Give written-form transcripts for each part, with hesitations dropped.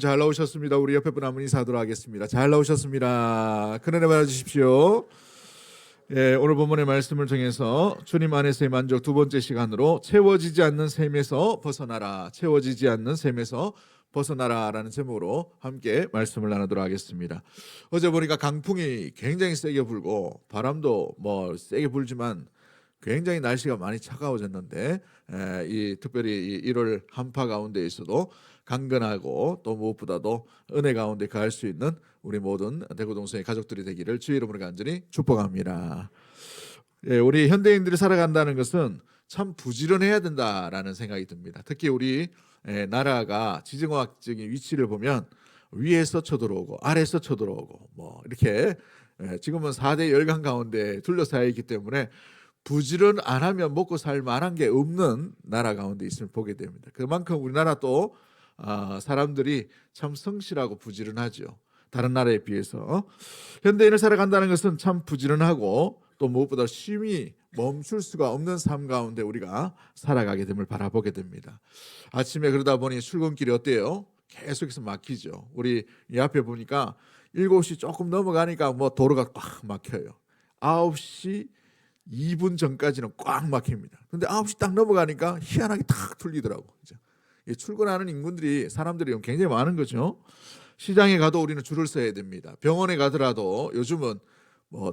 잘 나오셨습니다. 우리 옆에 분 한번 인사하도록 하겠습니다. 잘 나오셨습니다. 큰 은혜 받아주십시오. 예, 오늘 본문의 말씀을 통해서 주님 안에서의 만족 두 번째 시간으로 채워지지 않는 셈에서 벗어나라, 채워지지 않는 셈에서 벗어나라라는 제목으로 함께 말씀을 나누도록 하겠습니다. 어제 보니까 강풍이 굉장히 세게 불고 바람도 세게 불지만 굉장히 날씨가 많이 차가워졌는데 특별히 이 1월 한파 가운데 있어도 강건하고 또 무엇보다도 은혜 가운데 가할 수 있는 우리 모든 대구동성의 가족들이 되기를 주의 이름으로 간절히 축복합니다. 우리 현대인들이 살아간다는 것은 참 부지런해야 된다라는 생각이 듭니다. 특히 우리 나라가 지정학적인 위치를 보면 위에서 쳐들어오고 아래에서 쳐들어오고 이렇게 지금은 4대 열강 가운데 둘러싸여 있기 때문에 부지런 안 하면 먹고 살 만한 게 없는 나라 가운데 있음을 보게 됩니다. 그만큼 우리나라 또 사람들이 참 성실하고 부지런하죠. 다른 나라에 비해서 현대인을 살아간다는 것은 참 부지런하고 또 무엇보다 쉼이 멈출 수가 없는 삶 가운데 우리가 살아가게 됨을 바라보게 됩니다. 아침에 그러다 보니 출근길이 어때요? 계속해서 막히죠. 우리 이 앞에 보니까 7시 조금 넘어가니까 도로가 꽉 막혀요. 9시 2분 전까지는 꽉 막힙니다. 근데 9시 딱 넘어가니까 희한하게 탁 뚫리더라고. 출근하는 인군들이 사람들이 굉장히 많은 거죠. 시장에 가도 우리는 줄을 서야 됩니다. 병원에 가더라도 요즘은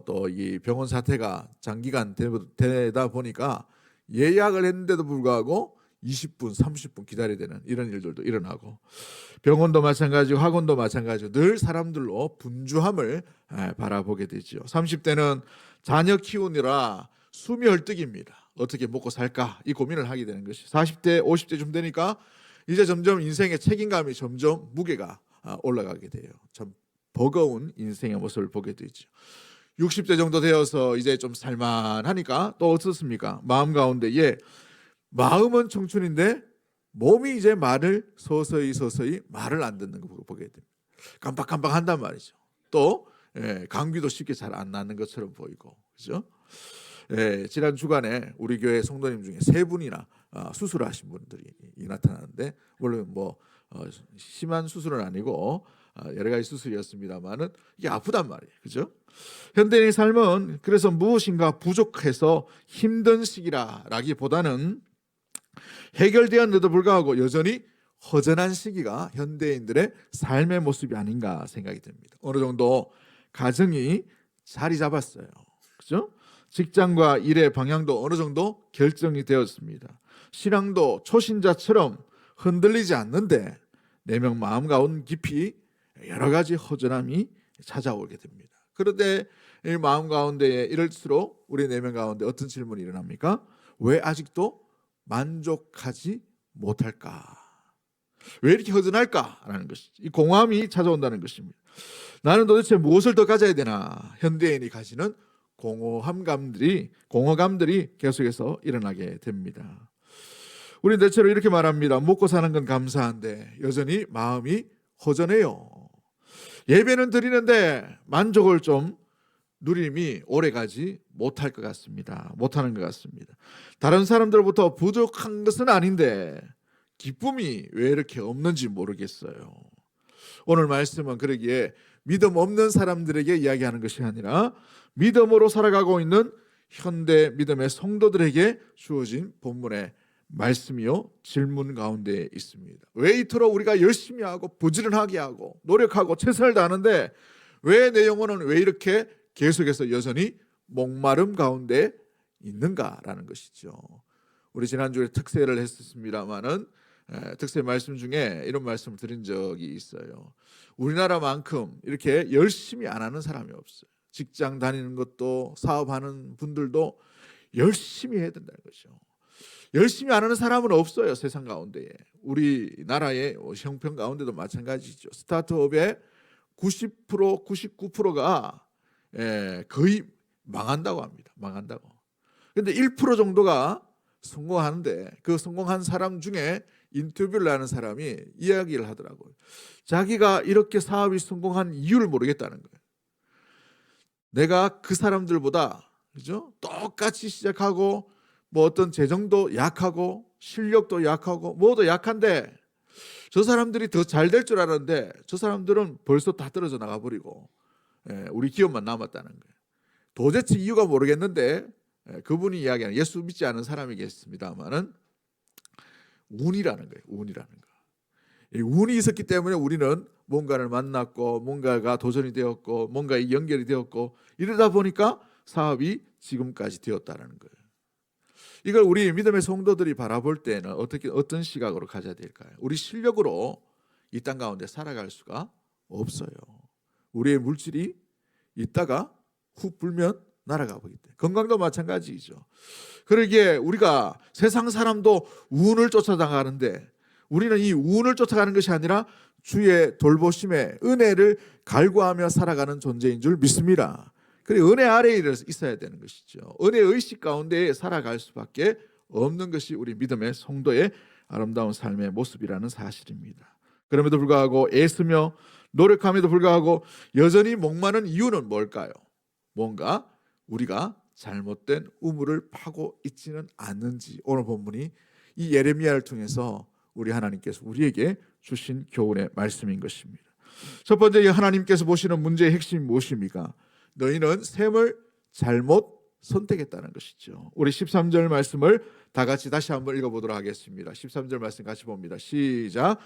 또 이 병원 사태가 장기간 되다 보니까 예약을 했는데도 불구하고 20분, 30분 기다려야 되는 이런 일들도 일어나고 병원도 마찬가지고 학원도 마찬가지고 늘 사람들로 분주함을 바라보게 되죠. 30대는 자녀 키우느라 숨이 헐떡입니다. 어떻게 먹고 살까 이 고민을 하게 되는 것이 40대, 50대쯤 되니까 이제 점점 인생의 책임감이 점점 무게가 올라가게 돼요. 참 버거운 인생의 모습을 보게 되죠. 60대 정도 되어서 이제 좀 살만하니까 또 어떻습니까? 마음 가운데 마음은 청춘인데 몸이 이제 말을 서서히 말을 안 듣는 거 보게 됩니다. 깜빡깜빡 한단 말이죠. 또 감기도 쉽게 잘 안 나는 것처럼 보이고 그죠? 지난 주간에 우리 교회 성도님 중에 3분이나 수술하신 분들이 나타나는데 물론 심한 수술은 아니고 여러 가지 수술이었습니다만은 이게 아프단 말이에요. 그죠? 현대인의 삶은 그래서 무엇인가 부족해서 힘든 시기라기보다는 해결되었는데도 불구하고 여전히 허전한 시기가 현대인들의 삶의 모습이 아닌가 생각이 듭니다. 어느 정도 가정이 자리 잡았어요. 그죠? 직장과 일의 방향도 어느 정도 결정이 되었습니다. 신앙도 초신자처럼 흔들리지 않는데 내면 마음 가운 깊이 여러 가지 허전함이 찾아오게 됩니다. 그런데 이 마음 가운데에 이럴수록 우리 내면 가운데 어떤 질문이 일어납니까? 왜 아직도 만족하지 못할까? 왜 이렇게 허전할까라는 것이죠. 이 공허함이 찾아온다는 것입니다. 나는 도대체 무엇을 더 가져야 되나? 현대인이 가지는 공허감들이 계속해서 일어나게 됩니다. 우리는 대체로 이렇게 말합니다. 먹고 사는 건 감사한데 여전히 마음이 허전해요. 예배는 드리는데 만족을 좀 누림이 오래가지 못할 것 같습니다. 못하는 것 같습니다. 다른 사람들부터 부족한 것은 아닌데 기쁨이 왜 이렇게 없는지 모르겠어요. 오늘 말씀은 그러기에 믿음 없는 사람들에게 이야기하는 것이 아니라 믿음으로 살아가고 있는 현대 믿음의 성도들에게 주어진 본문의 말씀이요 질문 가운데 있습니다. 왜 이토록 우리가 열심히 하고 부지런하게 하고 노력하고 최선을 다하는데 왜 내 영혼은 왜 이렇게 계속해서 여전히 목마름 가운데 있는가라는 것이죠. 우리 지난주에 특세를 했습니다마는 특세 말씀 중에 이런 말씀을 드린 적이 있어요. 우리나라만큼 이렇게 열심히 안 하는 사람이 없어요. 직장 다니는 것도 사업하는 분들도 열심히 해야 된다는 거죠. 열심히 안 하는 사람은 없어요. 세상 가운데에. 우리나라의 형편 가운데도 마찬가지죠. 스타트업의 90%, 99%가 거의 망한다고 합니다. 망한다고. 그런데 1% 정도가 성공하는데 그 성공한 사람 중에 인터뷰를 하는 사람이 이야기를 하더라고요. 자기가 이렇게 사업이 성공한 이유를 모르겠다는 거예요. 내가 그 사람들보다 그죠? 똑같이 시작하고 어떤 재정도 약하고 실력도 약하고 뭐도 약한데 저 사람들이 더 잘 될 줄 알았는데 저 사람들은 벌써 다 떨어져 나가버리고 우리 기업만 남았다는 거예요. 도대체 이유가 모르겠는데 그분이 이야기하는, 예수 믿지 않은 사람이겠습니다만은 운이라는 거예요. 운이라는 거. 이 운이 있었기 때문에 우리는 뭔가를 만났고 뭔가가 도전이 되었고 뭔가 연결이 되었고 이러다 보니까 사업이 지금까지 되었다는 거예요. 이걸 우리 믿음의 성도들이 바라볼 때는 어떤 시각으로 가져야 될까요? 우리 실력으로 이 땅 가운데 살아갈 수가 없어요. 우리의 물질이 있다가 훅 불면 날아가 버리기 때문에. 건강도 마찬가지죠. 그러기에 우리가 세상 사람도 운을 쫓아나가는데 우리는 이 운을 쫓아가는 것이 아니라 주의 돌보심에 은혜를 갈구하며 살아가는 존재인 줄 믿습니다. 그래, 은혜 아래에 있어야 되는 것이죠. 은혜 의식 가운데 살아갈 수밖에 없는 것이 우리 믿음의 성도의 아름다운 삶의 모습이라는 사실입니다. 그럼에도 불구하고 애쓰며 노력함에도 불구하고 여전히 목마른 이유는 뭘까요? 뭔가 우리가 잘못된 우물을 파고 있지는 않는지, 오늘 본문이 이 예레미야를 통해서 우리 하나님께서 우리에게 주신 교훈의 말씀인 것입니다. 첫 번째, 하나님께서 보시는 문제의 핵심이 무엇입니까? 너희는 셈을 잘못 선택했다는 것이죠. 우리 13절 말씀을 다 같이 다시 한번 읽어보도록 하겠습니다. 13절 말씀 같이 봅니다. 시작.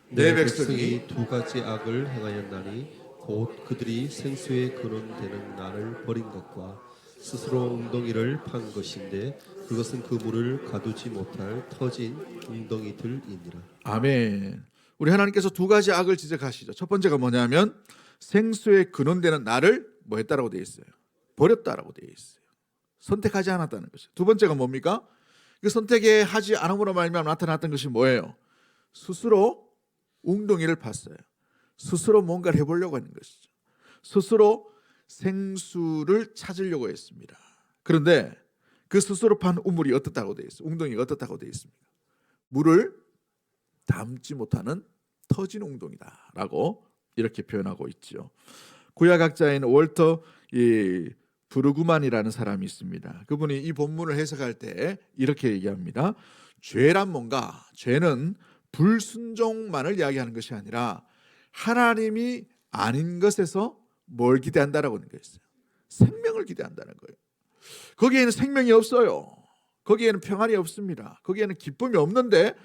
내 백성이 두 가지 악을 행하였나니 곧 그들이 생수의 근원되는 나를 버린 것과 스스로 웅덩이를 판 것인데 그것은 그 물을 가두지 못할 터진 웅덩이들이니라. 아멘. 우리 하나님께서 두 가지 악을 지적하시죠. 첫 번째가 뭐냐면 생수의 근원되는 나를 뭐 했다라고 되어 있어요? 버렸다라고 되어 있어요. 선택하지 않았다는 것이죠. 두 번째가 뭡니까? 그 선택하지 않음으로 말미암아 나타났던 것이 뭐예요? 스스로 웅덩이를 팠어요. 스스로 뭔가를 해보려고 하는 것이죠. 스스로 생수를 찾으려고 했습니다. 그런데 그 스스로 판 우물이 어떻다고 되어 있어요? 웅덩이가 어떻다고 되어 있습니까? 물을 담지 못하는 터진 웅덩이다라고 이렇게 표현하고 있죠. 구약학자인 월터 브루그만이라는 사람이 있습니다. 그분이 이 본문을 해석할 때 이렇게 얘기합니다. 죄란 뭔가? 죄는 불순종만을 이야기하는 것이 아니라 하나님이 아닌 것에서 뭘 기대한다라고 하는 거였어요. 생명을 기대한다는 거예요. 거기에는 생명이 없어요. 거기에는 평안이 없습니다. 거기에는 기쁨이 없는데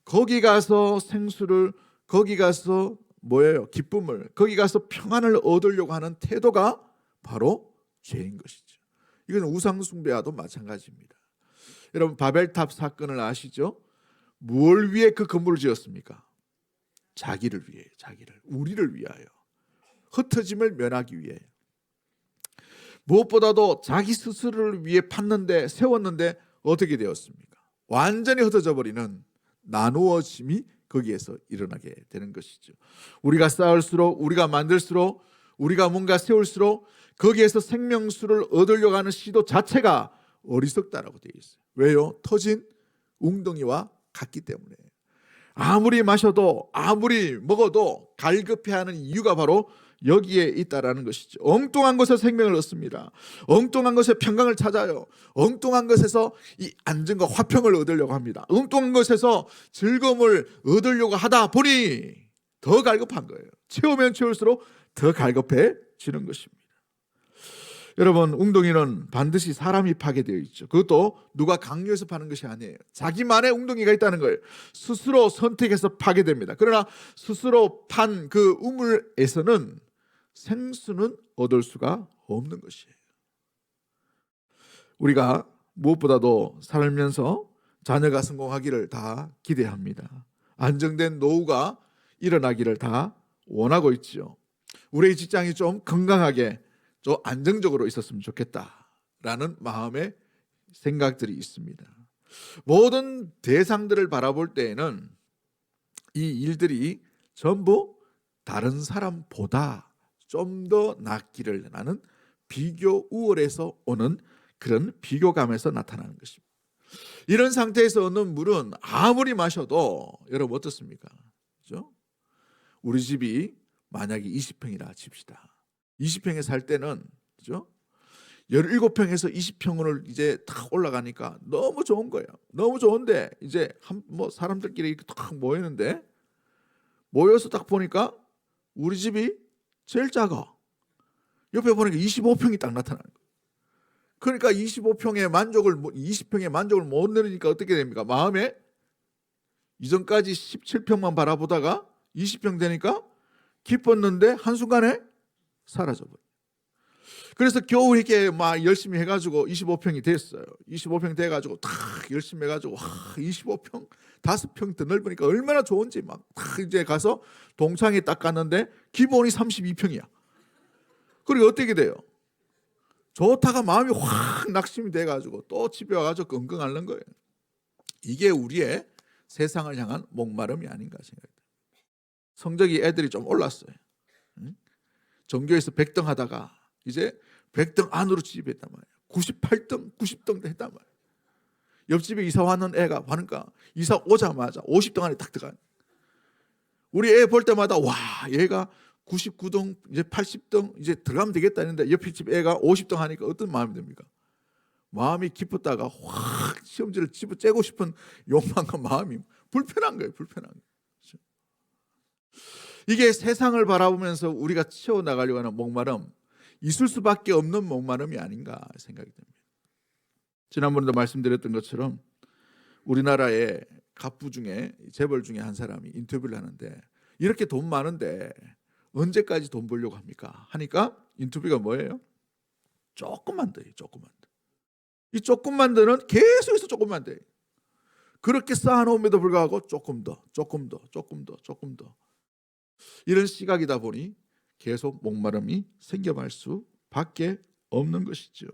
거기 가서 생수를, 거기 가서 뭐예요? 기쁨을, 거기 가서 평안을 얻으려고 하는 태도가 바로 죄인 것이죠. 이건 우상 숭배와도 마찬가지입니다. 여러분, 바벨탑 사건을 아시죠? 뭘 위해 그 건물을 지었습니까? 자기를 위해, 우리를 위하여, 흩어짐을 면하기 위해. 무엇보다도 자기 스스로를 위해 세웠는데 어떻게 되었습니까? 완전히 흩어져 버리는 나누어짐이 거기에서 일어나게 되는 것이죠. 우리가 쌓을수록, 우리가 만들수록, 우리가 뭔가 세울수록 거기에서 생명수를 얻으려고 하는 시도 자체가 어리석다라고 되어 있어요. 왜요? 터진 웅덩이와 같기 때문에. 아무리 마셔도 아무리 먹어도 갈급해하는 이유가 바로 여기에 있다라는 것이죠. 엉뚱한 것에서 생명을 얻습니다. 엉뚱한 것에 평강을 찾아요. 엉뚱한 것에서 이 안정과 화평을 얻으려고 합니다. 엉뚱한 것에서 즐거움을 얻으려고 하다 보니 더 갈급한 거예요. 채우면 채울수록 더 갈급해지는 것입니다. 여러분, 웅덩이는 반드시 사람이 파게 되어 있죠. 그것도 누가 강요해서 파는 것이 아니에요. 자기만의 웅덩이가 있다는 거예요. 스스로 선택해서 파게 됩니다. 그러나 스스로 판 그 우물에서는 생수는 얻을 수가 없는 것이에요. 우리가 무엇보다도 살면서 자녀가 성공하기를 다 기대합니다. 안정된 노후가 일어나기를 다 원하고 있죠. 우리의 직장이 좀 건강하게, 좀 안정적으로 있었으면 좋겠다라는 마음의 생각들이 있습니다. 모든 대상들을 바라볼 때에는 이 일들이 전부 다른 사람보다 좀 더 낫기를 나는 비교 우월에서 오는 그런 비교감에서 나타나는 것입니다. 이런 상태에서 얻는 물은 아무리 마셔도 여러분 어떻습니까? 그렇죠? 우리 집이 만약에 20평이라 칩시다. 20평에 살 때는, 그죠? 17평에서 20평을 이제 탁 올라가니까 너무 좋은 거예요. 너무 좋은데 이제 사람들끼리 이렇게 탁 모이는데 모여서 딱 보니까 우리 집이 제일 작아. 옆에 보니까 25평이 딱 나타나는 거예요. 그러니까 25평의 만족을 20평의 만족을 못 누리니까 어떻게 됩니까? 마음에 이전까지 17평만 바라보다가 20평 되니까 기뻤는데 한순간에 사라져버려요. 그래서 겨우 이렇게 막 열심히 해가지고 25평이 됐어요. 25평 돼가지고 탁 열심히 해가지고 25평 5평 더 넓으니까 얼마나 좋은지 막 탁 이제 가서 동창회 딱 갔는데 기본이 32평이야. 그리고 어떻게 돼요? 좋다가 마음이 확 낙심이 돼가지고 또 집에 와가지고 끙끙 앓는 거예요. 이게 우리의 세상을 향한 목마름이 아닌가 생각해요. 성적이 애들이 좀 올랐어요. 전교에서 100등 하다가 이제 100등 안으로 진입했단 말이에요. 98등, 90등도 했단 말이에요. 옆집에 이사 왔는 애가 하니까 이사 오자마자 50등 안에 딱 들어가요. 우리 애 볼 때마다 와, 얘가 99등, 이제 80등 이제 들어가면 되겠다 했는데 옆에 집 애가 50등 하니까 어떤 마음이 듭니까? 마음이 기뻤다가 확 시험지를 집어째고 싶은 욕망과 마음이 불편한 거예요. 불편한 거예요. 이게 세상을 바라보면서 우리가 채워나가려고 하는 목마름, 있을 수밖에 없는 목마름이 아닌가 생각이 듭니다. 지난번에도 말씀드렸던 것처럼 우리나라의 갑부 중에 재벌 중에 한 사람이 인터뷰를 하는데 이렇게 돈 많은데 언제까지 돈 벌려고 합니까? 하니까 인터뷰가 뭐예요? 조금만 더요. 조금만 더. 이 조금만 더는 계속해서 조금만 더. 그렇게 쌓아놓음에도 불구하고 조금 더, 조금 더, 조금 더, 조금 더. 이런 시각이다 보니 계속 목마름이 생겨날 수밖에 없는 것이죠.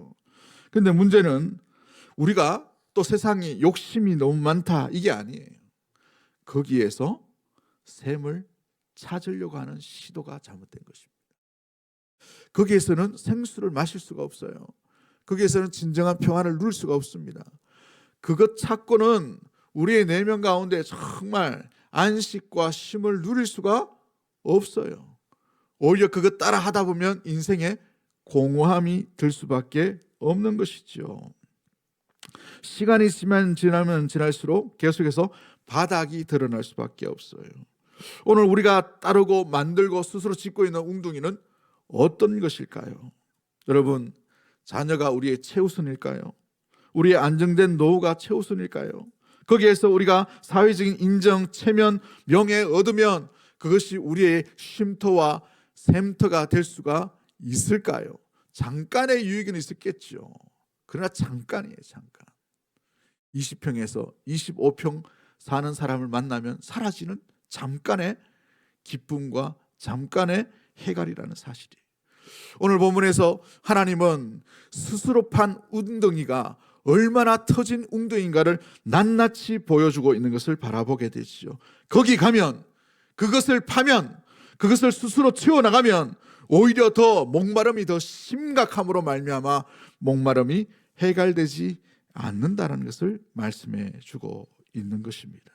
그런데 문제는 우리가 또 세상에 욕심이 너무 많다 이게 아니에요. 거기에서 샘을 찾으려고 하는 시도가 잘못된 것입니다. 거기에서는 생수를 마실 수가 없어요. 거기에서는 진정한 평안을 누릴 수가 없습니다. 그것 찾고는 우리의 내면 가운데 정말 안식과 쉼을 누릴 수가 없어요. 오히려 그것 따라 하다 보면 인생에 공허함이 들 수밖에 없는 것이죠. 시간이 지나면 지날수록 계속해서 바닥이 드러날 수밖에 없어요. 오늘 우리가 따르고 만들고 스스로 짓고 있는 웅둥이는 어떤 것일까요? 여러분, 자녀가 우리의 최우선일까요? 우리의 안정된 노후가 최우선일까요? 거기에서 우리가 사회적인 인정, 체면, 명예 얻으면 그것이 우리의 쉼터와 샘터가 될 수가 있을까요? 잠깐의 유익은 있었겠죠. 그러나 잠깐이에요. 잠깐. 20평에서 25평 사는 사람을 만나면 사라지는 잠깐의 기쁨과 잠깐의 해갈이라는 사실이에요. 오늘 본문에서 하나님은 스스로 판 웅덩이가 얼마나 터진 웅덩이인가를 낱낱이 보여주고 있는 것을 바라보게 되죠. 거기 가면, 그것을 파면, 그것을 스스로 채워나가면 오히려 더 목마름이 더 심각함으로 말미암아 목마름이 해갈되지 않는다는 것을 말씀해 주고 있는 것입니다.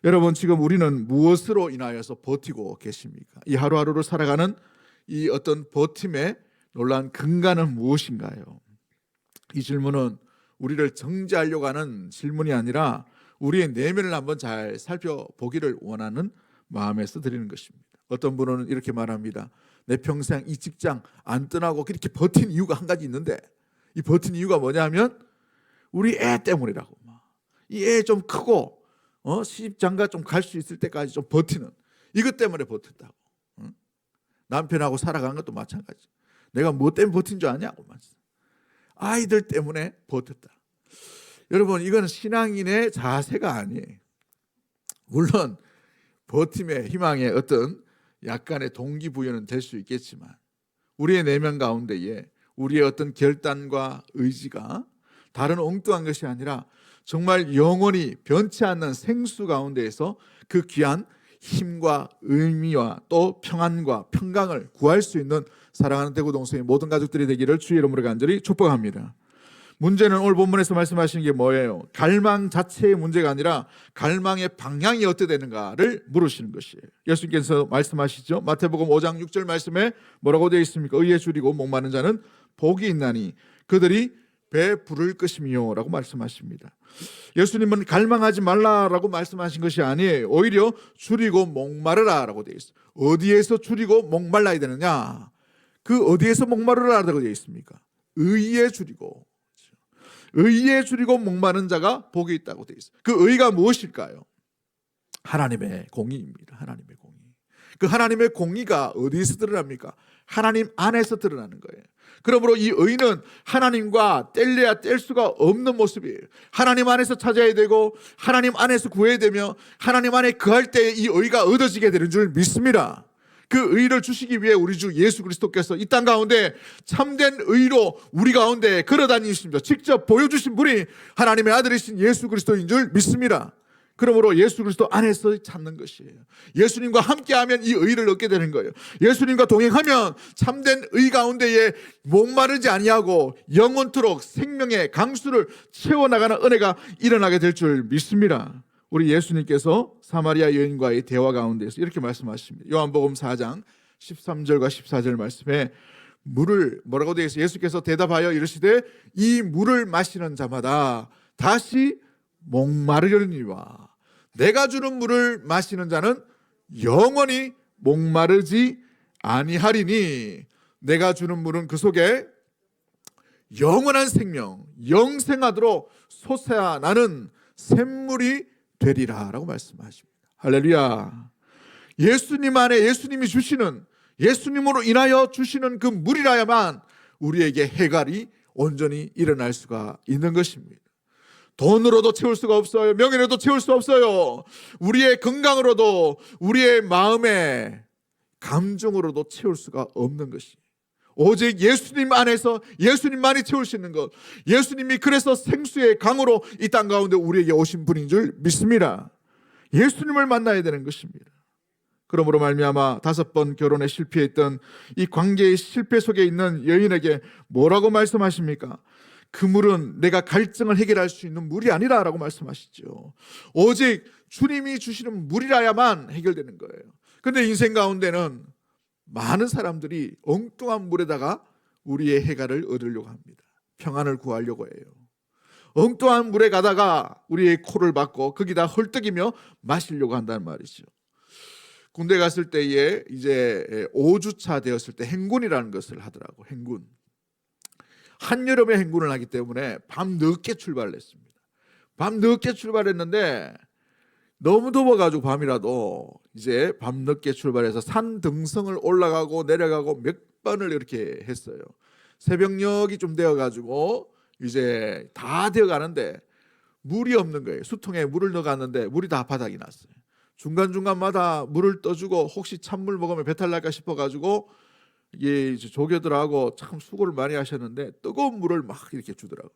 여러분, 지금 우리는 무엇으로 인하여서 버티고 계십니까? 이 하루하루를 살아가는 이 어떤 버팀의 놀라운 근간은 무엇인가요? 이 질문은 우리를 정죄하려고 하는 질문이 아니라 우리의 내면을 한번 잘 살펴보기를 원하는 마음에서 드리는 것입니다. 어떤 분은 이렇게 말합니다. 내 평생 이 직장 안 떠나고 그렇게 버틴 이유가 한 가지 있는데 이 버틴 이유가 뭐냐면 우리 애 때문이라고. 이 애 좀 크고 시집장가 좀 갈 수 있을 때까지 좀 버티는 이것 때문에 버텼다고. 남편하고 살아가는 것도 마찬가지. 내가 뭐 때문에 버틴 줄 아냐고. 아이들 때문에 버텼다. 여러분, 이건 신앙인의 자세가 아니에요. 물론 버팀의 희망의 어떤 약간의 동기부여는 될 수 있겠지만 우리의 내면 가운데에 우리의 어떤 결단과 의지가 다른 엉뚱한 것이 아니라 정말 영원히 변치 않는 생수 가운데에서 그 귀한 힘과 의미와 또 평안과 평강을 구할 수 있는 사랑하는 대구동성의 모든 가족들이 되기를 주의 이름으로 간절히 축복합니다. 문제는 오늘 본문에서 말씀하시는 게 뭐예요? 갈망 자체의 문제가 아니라 갈망의 방향이 어떻게 되는가를 물으시는 것이에요. 예수님께서 말씀하시죠. 마태복음 5장 6절 말씀에 뭐라고 되어 있습니까? 의에 줄이고 목마른 자는 복이 있나니 그들이 배 부를 것이며 라고 말씀하십니다. 예수님은 갈망하지 말라라고 말씀하신 것이 아니에요. 오히려 줄이고 목마르라 라고 되어 있어요. 어디에서 줄이고 목말라야 되느냐? 그 어디에서 목마르라라고 되어 있습니까? 의에 줄이고, 의에 줄이고 목마른 자가 복이 있다고 되어 있어요. 그 의가 무엇일까요? 하나님의 공의입니다. 하나님의 공의. 그 하나님의 공의가 어디에서 드러납니까? 하나님 안에서 드러나는 거예요. 그러므로 이 의는 하나님과 뗄래야 뗄 수가 없는 모습이에요. 하나님 안에서 찾아야 되고 하나님 안에서 구해야 되며 하나님 안에 거할 때 이 의가 얻어지게 되는 줄 믿습니다. 그 의를 주시기 위해 우리 주 예수 그리스도께서 이 땅 가운데 참된 의로 우리 가운데 걸어다니십니다. 직접 보여주신 분이 하나님의 아들이신 예수 그리스도인 줄 믿습니다. 그러므로 예수 그리스도 안에서 찾는 것이에요. 예수님과 함께하면 이 의를 얻게 되는 거예요. 예수님과 동행하면 참된 의 가운데에 목마르지 아니하고 영원토록 생명의 강수를 채워나가는 은혜가 일어나게 될 줄 믿습니다. 우리 예수님께서 사마리아 여인과의 대화 가운데서 이렇게 말씀하십니다. 요한복음 4장 13절과 14절 말씀에 물을 뭐라고 되어 있어요? 예수께서 대답하여 이르시되 이 물을 마시는 자마다 다시 목마르려니와 내가 주는 물을 마시는 자는 영원히 목마르지 아니하리니 내가 주는 물은 그 속에 영원한 생명 영생하도록 솟아나는 샘물이 되리라 라고 말씀하십니다. 할렐루야. 예수님 안에 예수님이 주시는, 예수님으로 인하여 주시는 그 물이라야만 우리에게 해갈이 온전히 일어날 수가 있는 것입니다. 돈으로도 채울 수가 없어요. 명예로도 채울 수 없어요. 우리의 건강으로도, 우리의 마음의 감정으로도 채울 수가 없는 것이 오직 예수님 안에서 예수님만이 채울 수 있는 것. 예수님이 그래서 생수의 강으로 이 땅 가운데 우리에게 오신 분인 줄 믿습니다. 예수님을 만나야 되는 것입니다. 그러므로 말미암아 5번 결혼에 실패했던 이 관계의 실패 속에 있는 여인에게 뭐라고 말씀하십니까? 그 물은 내가 갈증을 해결할 수 있는 물이 아니라 라고 말씀하시죠. 오직 주님이 주시는 물이라야만 해결되는 거예요. 그런데 인생 가운데는 많은 사람들이 엉뚱한 물에다가 우리의 해갈을 얻으려고 합니다. 평안을 구하려고 해요. 엉뚱한 물에 가다가 우리의 코를 막고 거기다 헐떡이며 마시려고 한다는 말이죠. 군대 갔을 때에 이제 5주차 되었을 때 행군이라는 것을 하더라고. 행군. 한여름에 행군을 하기 때문에 밤 늦게 출발을 했습니다. 밤 늦게 출발했는데 너무 더워가지고 밤이라도 이제 밤 늦게 출발해서 산 등성을 올라가고 내려가고 몇 번을 이렇게 했어요. 새벽녘이 좀 되어가지고 이제 다 되어가는데 물이 없는 거예요. 수통에 물을 넣어갔는데 물이 다 바닥이 났어요. 중간중간마다 물을 떠주고 혹시 찬물 먹으면 배탈 날까 싶어가지고 이게 이제 조교들하고 참 수고를 많이 하셨는데 뜨거운 물을 막 이렇게 주더라고요.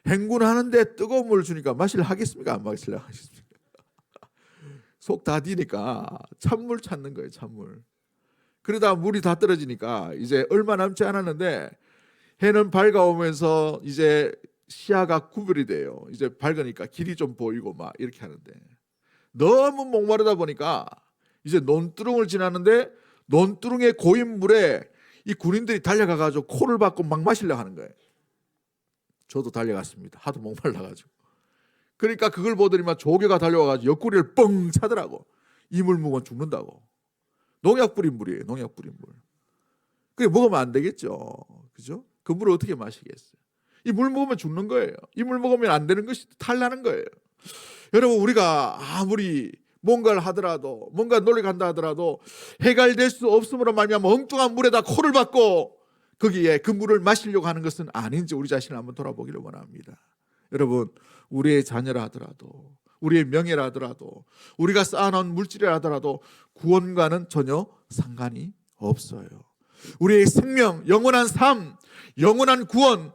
행군하는데 뜨거운 물을 주니까 마실려 하겠습니까? 안 마실려 하겠습니까? 속 다 디니까 찬물 찾는 거예요. 찬물. 그러다 물이 다 떨어지니까 이제 얼마 남지 않았는데 해는 밝아오면서 이제 시야가 구별이 돼요. 이제 밝으니까 길이 좀 보이고 막 이렇게 하는데 너무 목마르다 보니까 이제 논두렁을 지나는데 논두렁에 고인 물에 이 군인들이 달려가가지고 코를 박고 막 마시려 하는 거예요. 저도 달려갔습니다. 하도 목말라가지고. 그러니까 그걸 보더니만 조교가 달려와가지고 옆구리를 뻥 차더라고. 이 물 먹으면 죽는다고. 농약 뿌린 물이에요. 농약 뿌린 물. 그게 먹으면 안 되겠죠. 그죠? 그 물을 어떻게 마시겠어요? 이 물 먹으면 죽는 거예요. 이 물 먹으면 안 되는 것이 탈나는 거예요. 여러분 우리가 아무리 뭔가를 하더라도 뭔가 놀러 간다 하더라도 해갈될 수 없음으로 말미암아 엉뚱한 물에다 코를 박고 거기에 그 물을 마시려고 하는 것은 아닌지 우리 자신을 한번 돌아보기를 원합니다. 여러분 우리의 자녀라 하더라도 우리의 명예라 하더라도 우리가 쌓아놓은 물질이라 하더라도 구원과는 전혀 상관이 없어요. 우리의 생명, 영원한 삶, 영원한 구원,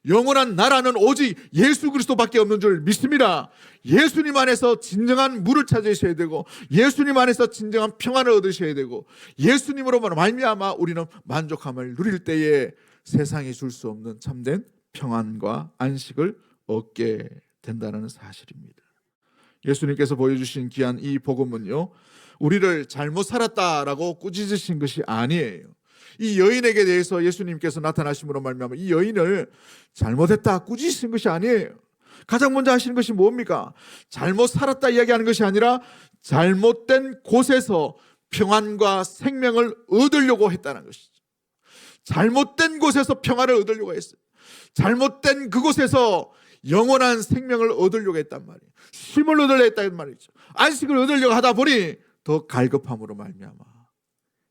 영원한 나라는 오직 예수 그리스도밖에 없는 줄 믿습니다. 예수님 안에서 진정한 물을 찾으셔야 되고 예수님 안에서 진정한 평안을 얻으셔야 되고 예수님으로 말미암아 우리는 만족함을 누릴 때에 세상이 줄 수 없는 참된 평안과 안식을 얻게 된다는 사실입니다. 예수님께서 보여주신 귀한 이 복음은요 우리를 잘못 살았다라고 꾸짖으신 것이 아니에요. 이 여인에게 대해서 예수님께서 나타나심으로 말미암아 이 여인을 잘못했다, 꾸짖으신 것이 아니에요. 가장 먼저 하시는 것이 뭡니까? 잘못 살았다 이야기하는 것이 아니라 잘못된 곳에서 평안과 생명을 얻으려고 했다는 것이죠. 잘못된 곳에서 평안을 얻으려고 했어요. 잘못된 그곳에서 영원한 생명을 얻으려고 했단 말이에요. 쉼을 얻으려고 했단 말이죠. 안식을 얻으려고 하다 보니 더 갈급함으로 말미암아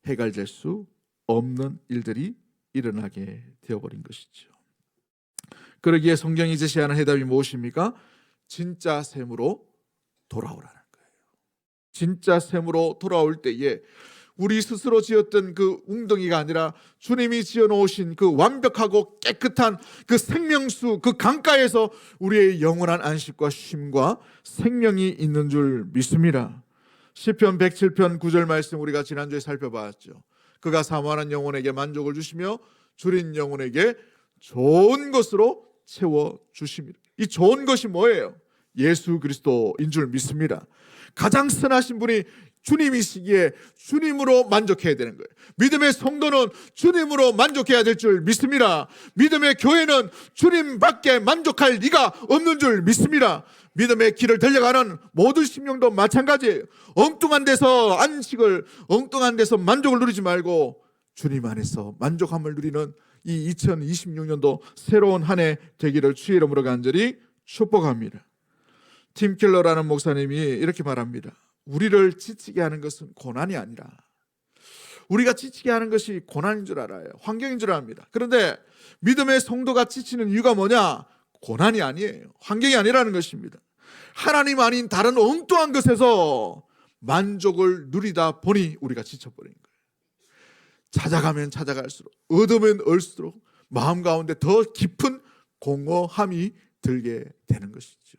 해결될 수 없는 일들이 일어나게 되어버린 것이죠. 그러기에 성경이 제시하는 해답이 무엇입니까? 진짜 샘으로 돌아오라는 거예요. 진짜 샘으로 돌아올 때에 우리 스스로 지었던 그 웅덩이가 아니라 주님이 지어놓으신 그 완벽하고 깨끗한 그 생명수, 그 강가에서 우리의 영원한 안식과 쉼과 생명이 있는 줄 믿습니다. 시편 107편 9절 말씀 우리가 지난주에 살펴봤죠. 그가 사모하는 영혼에게 만족을 주시며 줄인 영혼에게 좋은 것으로 채워주십니다. 이 좋은 것이 뭐예요? 예수 그리스도인 줄 믿습니다. 가장 선하신 분이 주님이시기에 주님으로 만족해야 되는 거예요. 믿음의 성도는 주님으로 만족해야 될 줄 믿습니다. 믿음의 교회는 주님밖에 만족할 리가 없는 줄 믿습니다. 믿음의 길을 달려가는 모든 심령도 마찬가지예요. 엉뚱한 데서 안식을, 엉뚱한 데서 만족을 누리지 말고 주님 안에서 만족함을 누리는 이 2026년도 새로운 한 해 되기를 주의 이름으로 간절히 축복합니다. 팀 켈러라는 목사님이 이렇게 말합니다. 우리를 지치게 하는 것은 고난이 아니라, 우리가 지치게 하는 것이 고난인 줄 알아요. 환경인 줄 압니다. 그런데 믿음의 성도가 지치는 이유가 뭐냐? 고난이 아니에요. 환경이 아니라는 것입니다. 하나님 아닌 다른 엉뚱한 것에서 만족을 누리다 보니 우리가 지쳐버린 거예요. 찾아가면 찾아갈수록, 얻으면 얻을수록 마음 가운데 더 깊은 공허함이 들게 되는 것이죠.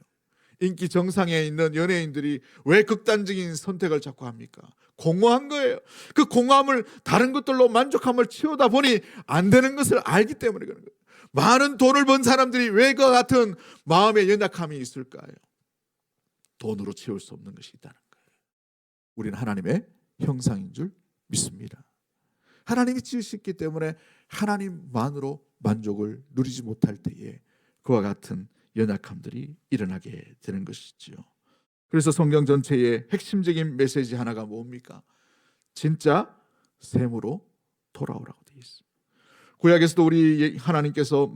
인기 정상에 있는 연예인들이 왜 극단적인 선택을 자꾸 합니까? 공허한 거예요. 그 공허함을 다른 것들로 만족함을 채우다 보니 안 되는 것을 알기 때문에 그런 거예요. 많은 돈을 번 사람들이 왜 그 같은 마음의 연약함이 있을까요? 돈으로 채울 수 없는 것이 있다는 거예요. 우리는 하나님의 형상인 줄 믿습니다. 하나님이 지으셨기 때문에 하나님만으로 만족을 누리지 못할 때에 그와 같은 연약함들이 일어나게 되는 것이지요. 그래서 성경 전체의 핵심적인 메시지 하나가 뭡니까? 진짜 샘으로 돌아오라고 되어 있습니다. 구약에서도 우리 하나님께서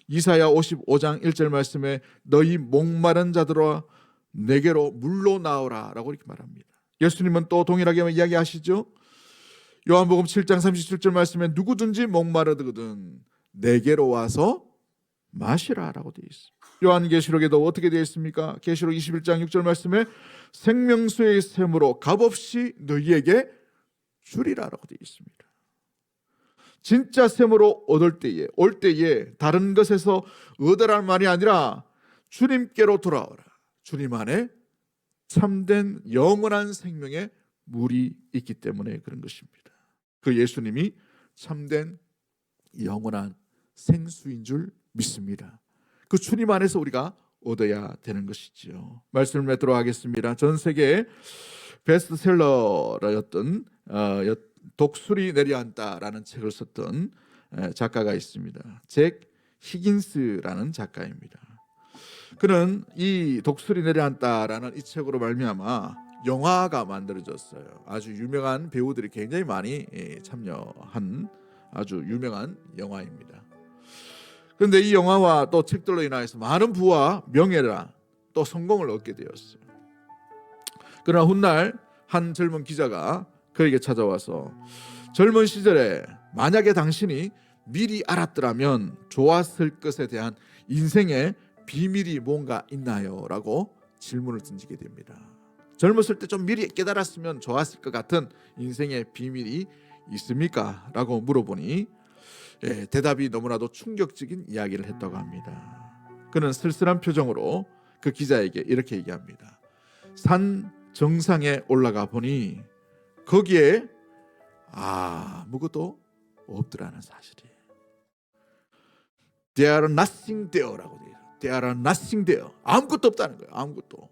이사야 55장 1절 말씀에 너희 목마른 자들아 내게로 물로 나오라 라고 이렇게 말합니다. 예수님은 또 동일하게 이야기하시죠. 요한복음 7장 37절 말씀에 누구든지 목마르거든 내게로 와서 마시라 라고 되어 있습니다. 요한계시록에도 어떻게 되어 있습니까? 계시록 21장 6절 말씀에 생명수의 샘으로 값없이 너희에게 주리라 라고 되어 있습니다. 진짜 샘으로 얻을 때에, 올 때에 다른 것에서 얻으라는 말이 아니라 주님께로 돌아오라. 주님 안에 참된 영원한 생명의 물이 있기 때문에 그런 것입니다. 그 예수님이 참된 영원한 생수인 줄 믿습니다. 그 주님 안에서 우리가 얻어야 되는 것이지요. 말씀을 맺도록 하겠습니다. 전 세계 베스트셀러였던 독수리 내려앉다라는 책을 썼던 작가가 있습니다. 잭 히긴스라는 작가입니다. 그는 이 독수리 내려앉다라는 이 책으로 말미암아 영화가 만들어졌어요. 아주 유명한 배우들이 굉장히 많이 참여한 아주 유명한 영화입니다. 그런데 이 영화와 또 책들로 인하여서 많은 부와 명예라 또 성공을 얻게 되었어요. 그러나 훗날 한 젊은 기자가 그에게 찾아와서 젊은 시절에 만약에 당신이 미리 알았더라면 좋았을 것에 대한 인생의 비밀이 뭔가 있나요? 라고 질문을 던지게 됩니다. 젊었을 때 좀 미리 깨달았으면 좋았을 것 같은 인생의 비밀이 있습니까? 라고 물어보니 대답이 너무나도 충격적인 이야기를 했다고 합니다. 그는 쓸쓸한 표정으로 그 기자에게 이렇게 얘기합니다. 산 정상에 올라가 보니 거기에 아무것도 없더라는 사실이에요. There are nothing there라고 돼요. There are nothing there. 아무것도 없다는 거예요. 아무것도.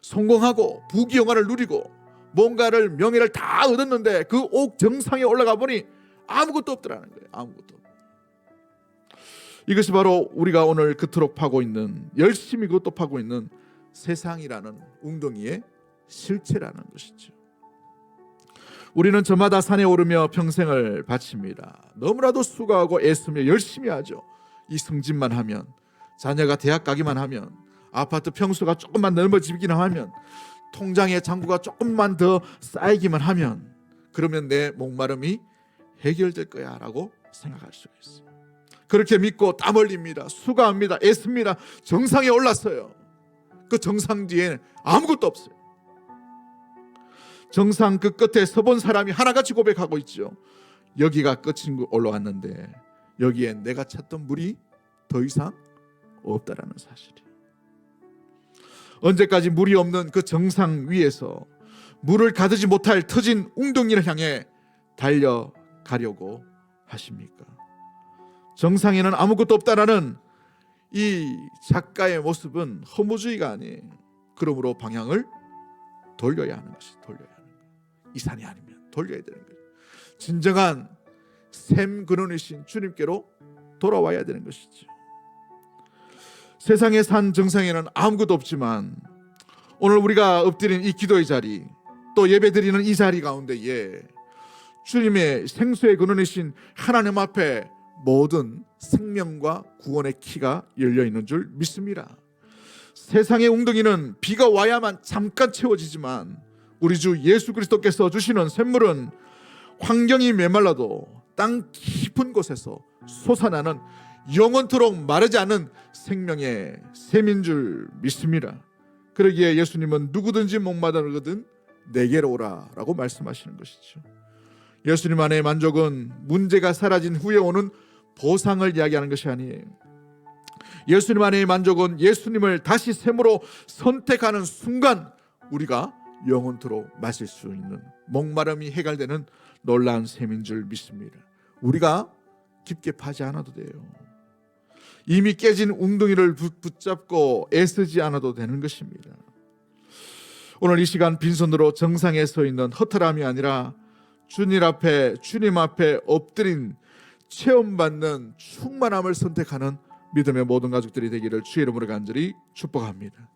성공하고 부귀영화를 누리고 뭔가를 명예를 다 얻었는데 그 옥 정상에 올라가 보니 아무것도 없더라는 거예요. 아무것도. 이것이 바로 우리가 오늘 그토록 파고 있는, 열심히 그것도 파고 있는 세상이라는 웅덩이의 실체라는 것이죠. 우리는 저마다 산에 오르며 평생을 바칩니다. 너무나도 수고하고 애쓰며 열심히 하죠. 이 승진만 하면, 자녀가 대학 가기만 하면, 아파트 평수가 조금만 넓어지기만 하면, 통장에 잔고가 조금만 더 쌓이기만 하면, 그러면 내 목마름이 해결될 거야 라고 생각할 수가 있어요. 그렇게 믿고 땀 흘립니다. 수고합니다. 애씁니다. 정상에 올랐어요. 그 정상 뒤에는 아무것도 없어요. 정상 그 끝에 서본 사람이 하나같이 고백하고 있죠. 여기가 끝인 올라왔는데 여기에 내가 찾던 물이 더 이상 없다라는 사실이. 언제까지 물이 없는 그 정상 위에서 물을 가두지 못할 터진 웅덩이를 향해 달려가려고 하십니까? 정상에는 아무것도 없다라는 이 작가의 모습은 허무주의가 아니에요. 그러므로 방향을 돌려야 하는 것이, 돌려야 하는 것. 이 산이 아니면 돌려야 되는 거예요. 진정한 샘 근원이신 주님께로 돌아와야 되는 것이죠. 세상의 산 정상에는 아무것도 없지만 오늘 우리가 엎드린 이 기도의 자리, 또 예배드리는 이 자리 가운데에 주님의 생수의 근원이신 하나님 앞에 모든 생명과 구원의 키가 열려있는 줄 믿습니다. 세상의 웅덩이는 비가 와야만 잠깐 채워지지만 우리 주 예수 그리스도께서 주시는 샘물은 환경이 메말라도 땅 깊은 곳에서 솟아나는 영원토록 마르지 않는 생명의 샘인 줄 믿습니다. 그러기에 예수님은 누구든지 목마르거든 내게로 오라 라고 말씀하시는 것이죠. 예수님 안의 만족은 문제가 사라진 후에 오는 보상을 이야기하는 것이 아니에요. 예수님 안의 만족은 예수님을 다시 샘으로 선택하는 순간 우리가 영원토록 마실 수 있는, 목마름이 해결되는 놀라운 샘인 줄 믿습니다. 우리가 깊게 파지 않아도 돼요. 이미 깨진 웅덩이를 붙잡고 애쓰지 않아도 되는 것입니다. 오늘 이 시간 빈손으로 정상에 서 있는 허탈함이 아니라 주님 앞에 엎드린 체험받는 충만함을 선택하는 믿음의 모든 가족들이 되기를 주의 이름으로 간절히 축복합니다.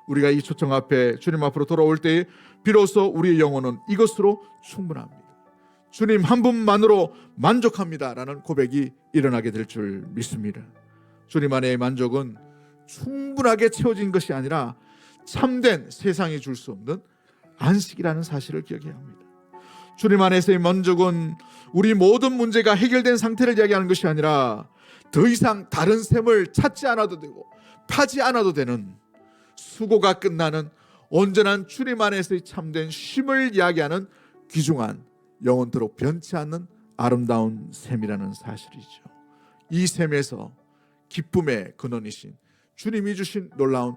우리가 이 초청 앞에 주님 앞으로 돌아올 때에 비로소 우리의 영혼은 이것으로 충분합니다. 주님 한 분만으로 만족합니다 라는 고백이 일어나게 될 줄 믿습니다. 주님 안의 만족은 충분하게 채워진 것이 아니라 참된 세상이 줄 수 없는 안식이라는 사실을 기억해야 합니다. 주님 안에서의 만족은 우리 모든 문제가 해결된 상태를 이야기하는 것이 아니라 더 이상 다른 샘을 찾지 않아도 되고 파지 않아도 되는, 수고가 끝나는 온전한 주님 안에서의 참된 쉼을 이야기하는 귀중한, 영원토록 변치 않는 아름다운 샘이라는 사실이죠. 이 샘에서 기쁨의 근원이신 주님이 주신 놀라운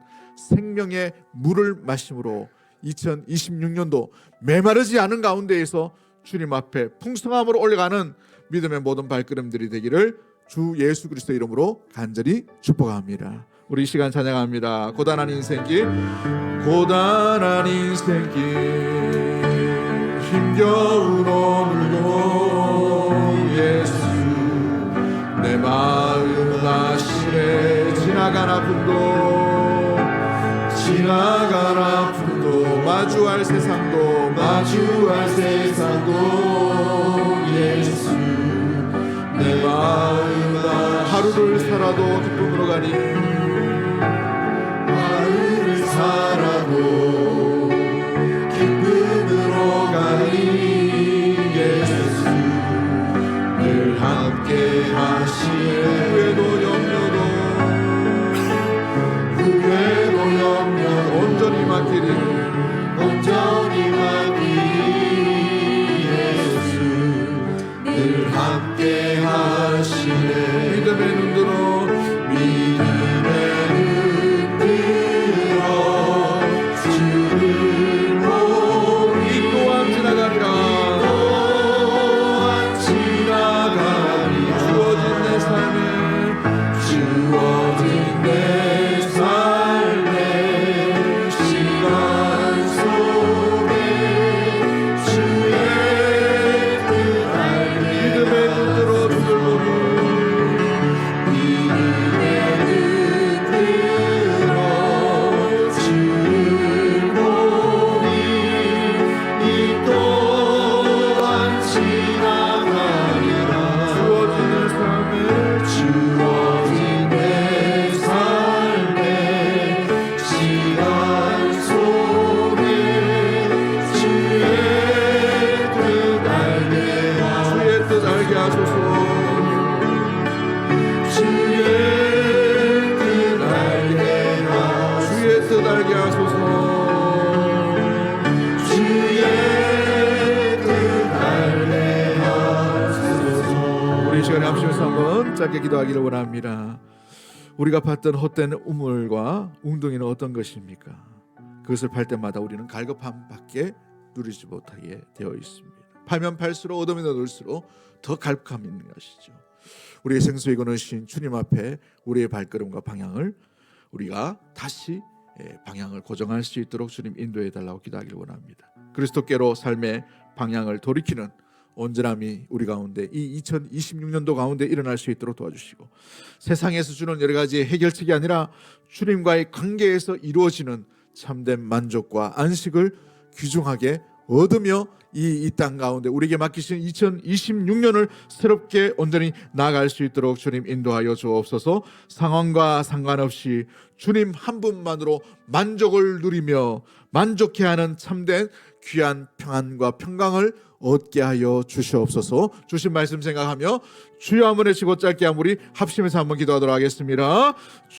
생명의 물을 마심으로 2026년도 메마르지 않은 가운데에서 주님 앞에 풍성함으로 올라가는 믿음의 모든 발걸음들이 되기를 주 예수 그리스도의 이름으로 간절히 축복합니다. 우리 이 시간 찬양합니다. 고단한 인생길, 고단한 인생길, 힘겨운 오늘도 예수, 내 마음 아시네. 지나간 아픔도 마주할 세상도 예수, 내 마음 하루를 살아도 기쁨으로 가니, 하루를 살아도 기쁨으로 가니 예수, 늘 함께 하시네. 후회도 염려 온전히 맡기리 예수, 늘 함께 하시네. 믿음의 눈 들어 주를 보니 이 또한 지나가리라. 주어진 내 삶에 시간 속에 주의 뜻 알리. 믿음의 시간에 합심해서 한번 짧게 기도하기를 원합니다. 우리가 봤던 헛된 우물과 웅덩이는 어떤 것입니까? 그것을 팔 때마다 우리는 갈급함밖에 누리지 못하게 되어 있습니다. 팔면 팔수록 어둠이 넓을수록 더 갈급함이 있는 것이죠. 우리의 생수의 근원이신 주님 앞에 우리의 발걸음과 방향을 우리가 다시 방향을 고정할 수 있도록 주님 인도해 달라고 기도하기를 원합니다. 그리스도께로 삶의 방향을 돌이키는 온전함이 우리 가운데 이 2026년도 가운데 일어날 수 있도록 도와주시고, 세상에서 주는 여러 가지 해결책이 아니라 주님과의 관계에서 이루어지는 참된 만족과 안식을 귀중하게 얻으며 이 땅 가운데 우리에게 맡기신 2026년을 새롭게 온전히 나아갈 수 있도록 주님 인도하여 주옵소서. 상황과 상관없이 주님 한 분만으로 만족을 누리며 만족해하는 참된 귀한 평안과 평강을 얻게 하여 주시옵소서. 주신 말씀 생각하며 주여 한번 외치고 짧게 한 우리 합심해서 한번 기도하도록 하겠습니다.